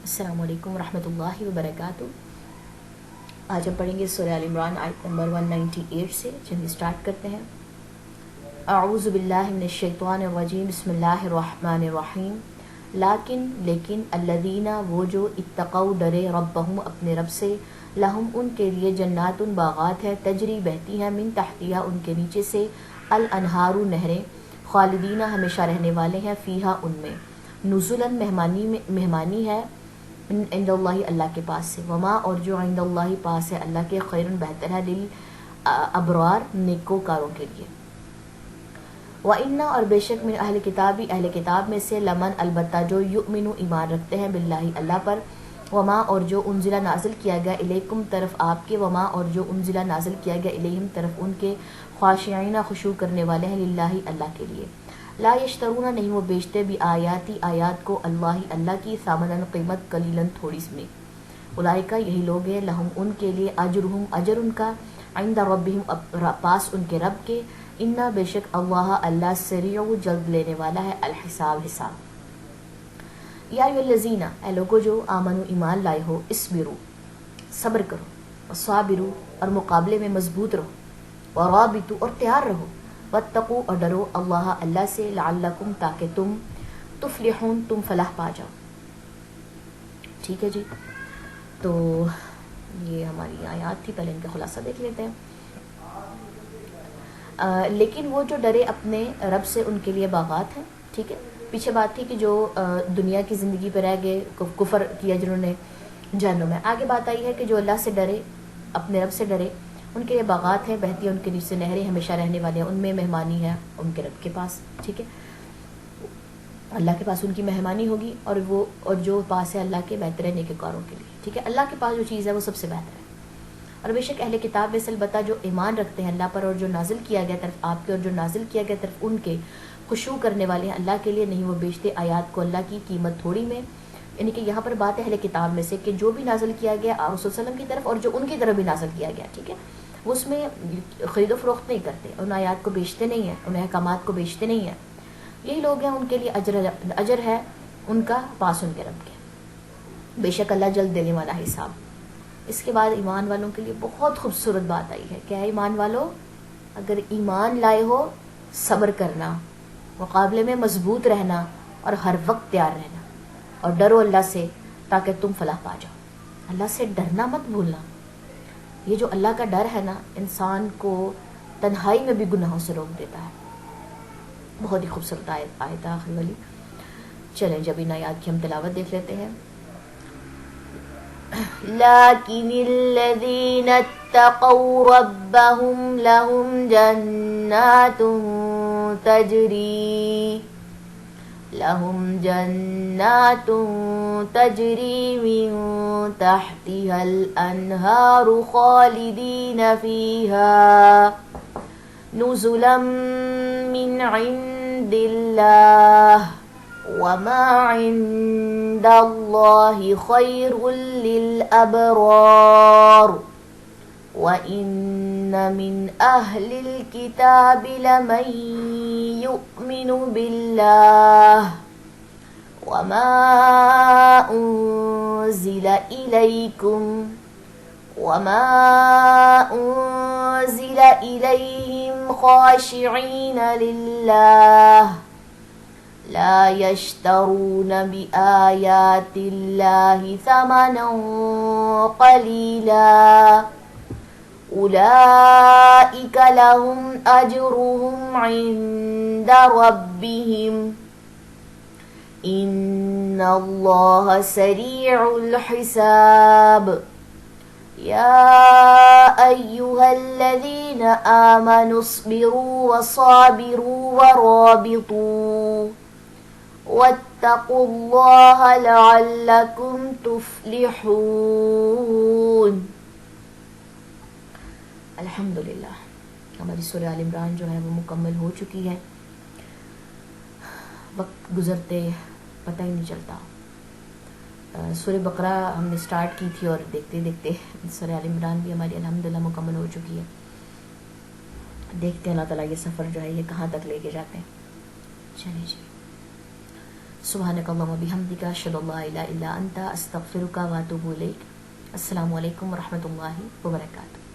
السلام علیکم ورحمۃ اللہ وبرکاتہ۔ آج ہم پڑھیں گے سورہ آل عمران آیت نمبر 198 سے، چلیے سٹارٹ کرتے ہیں۔ اعوذ باللہ من الشیطان الرجیم، بسم اللہ الرحمن الرحیم۔ لیکن الذین وہ جو اتقوا ڈرے ربہم اپنے رب سے، لہم ان کے لیے جنات باغات ہے، تجری بہتی ہیں، من تحتہا ان کے نیچے سے، الانہار نہریں، خالدین ہمیشہ رہنے والے ہیں، فیہا ان میں، نزلا مہمانی ہے، عند اللہ اللہ کے پاس سے، وما اور جو عند اللہ پاس ہے اللہ کے، خیر بہتر ہے، للابرار نیکوکاروں کے لیے۔ وَإِنَّ اور بے شک من اہل کتابی اہل کتاب میں سے، لمن البتہ جو یؤمنو ایمان رکھتے ہیں، باللہ اللہ پر، وما اور جو انزلہ نازل کیا گیا، الیکم طرف آپ کے، وما اور جو انزلہ نازل کیا گیا، الیہم طرف ان کے، خاشعین خشوع کرنے والے ہیں، للہ اللہ کے لیے۔ لا یشترون نہیں وہ بیچتے، بھی آیاتی آیات کو، اللہ کی، ثمناً قیمت، قلیلاً تھوڑی سی میں۔ اولئک یہی لوگ ہیں، لہم ان کے لیے، اجرہم اجر ان کا، عند ربہم پاس ان کے رب کے، انا بے شک اللہ سریع جلد لینے والا ہے، الحساب حساب۔ یا ایھا الذین اے لوگو جو آمنو ایمان لائے ہو، اسبرو صبر کرو، وصابرو اور مقابلے میں مضبوط رہو، ورابطو اور تیار رہو، واتقوا اور ڈرو اللہ سے، لعلکم تاکہ تم، تفلحون تم فلاح پا جاؤ۔ ٹھیک ہے جی، تو یہ ہماری آیات تھی، پہلے ان کا خلاصہ دیکھ لیتے ہیں۔ لیکن وہ جو ڈرے اپنے رب سے، ان کے لیے باغات ہیں۔ ٹھیک ہے، پیچھے بات تھی کہ جو دنیا کی زندگی پہ رہ گئے، کفر کیا جنہوں نے، جہنم ہے۔ آگے بات آئی ہے کہ جو اللہ سے ڈرے، اپنے رب سے ڈرے، ان کے لیے باغات ہیں، بہتی ہیں ان کے نیچے نہریں، ہمیشہ رہنے والے ہیں ان میں، مہمانی ہے ان کے رب کے پاس۔ ٹھیک ہے، اللہ کے پاس ان کی مہمانی ہوگی، اور جو پاس ہے اللہ کے، بہتر ہے نیکوکاروں کے لیے۔ ٹھیک ہے، اللہ کے پاس جو چیز ہے وہ سب سے بہتر ہے۔ اور بے شک اہل کتاب میں سے البتہ جو ایمان رکھتے ہیں اللہ پر، اور جو نازل کیا گیا طرف آپ کے، اور جو نازل کیا گیا طرف ان کے، خشوع کرنے والے ہیں اللہ کے لیے، نہیں وہ بیچتے آیات کو اللہ کی قیمت تھوڑی میں۔ یعنی کہ یہاں پر بات ہے اہل کتاب میں سے، کہ جو بھی نازل کیا گیا آپ رسول صلی اللہ علیہ وسلم کی طرف، اور جو ان کی طرف بھی نازل کیا گیا، ٹھیک ہے، وہ اس میں خرید و فروخت نہیں کرتے، ان آیات کو بیچتے نہیں ہیں، ان احکامات کو بیچتے نہیں ہیں۔ یہی لوگ ہیں، ان کے لیے اجر ہے ان کا پاس ان کے رب کے، بے شک اللہ جلد دینے والا حساب۔ اس کے بعد ایمان والوں کے لیے بہت خوبصورت بات آئی ہے، کیا ہے ایمان والوں؟ اگر ایمان لائے ہو، صبر کرنا، مقابلے میں مضبوط رہنا، اور ہر وقت تیار رہنا، اور ڈرو اللہ سے تاکہ تم فلاح پا جاؤ۔ اللہ سے ڈرنا مت بھولنا۔ یہ جو اللہ کا ڈر ہے نا، انسان کو تنہائی میں بھی گناہوں سے روک دیتا ہے۔ بہت ہی خوبصورت آیت ہے آخری والی۔ چلیں جب ان آیات کی ہم تلاوت دیکھ لیتے ہیں۔ لیکن الذین اتقوا ربهم لهم جنات تجری من تحتها الانہار خالدین فیہا نزلا من عند اللہ وما عند اللہ خیر للابرار وَإِنَّ مِنْ أَهْلِ الْكِتَابِ لَمَنْ يُؤْمِنُ بِاللَّهِ وَمَا أُنْزِلَ إِلَيْهِمْ خَاشِعِينَ لِلَّهِ لا يشترون بآيات الله ثمنا قليلا أولئك لهم أجرهم عند ربهم إن الله سريع الحساب يا أيها الذين آمنوا اصبروا وصابروا ورابطوا واتقوا اللہ لعلکم تفلحون۔ الحمدللہ ہماری سورہ آل عمران جو ہے وہ مکمل ہو چکی ہے، وقت گزرتے پتہ ہی نہیں چلتا۔ سورہ بقرہ ہم نے سٹارٹ کی تھی، اور دیکھتے دیکھتے سورہ آل عمران بھی ہماری الحمدللہ مکمل ہو چکی ہے۔ دیکھتے ہیں اللہ تعالیٰ یہ سفر جو ہے یہ کہاں تک لے کے جاتے ہیں۔ چلیے جی، سبحانک اللہم و بحمدک اشہد ان لا الہ الا انت استغفرک و اتوب الیک. السلام علیکم ورحمۃ اللہ وبرکاتہ.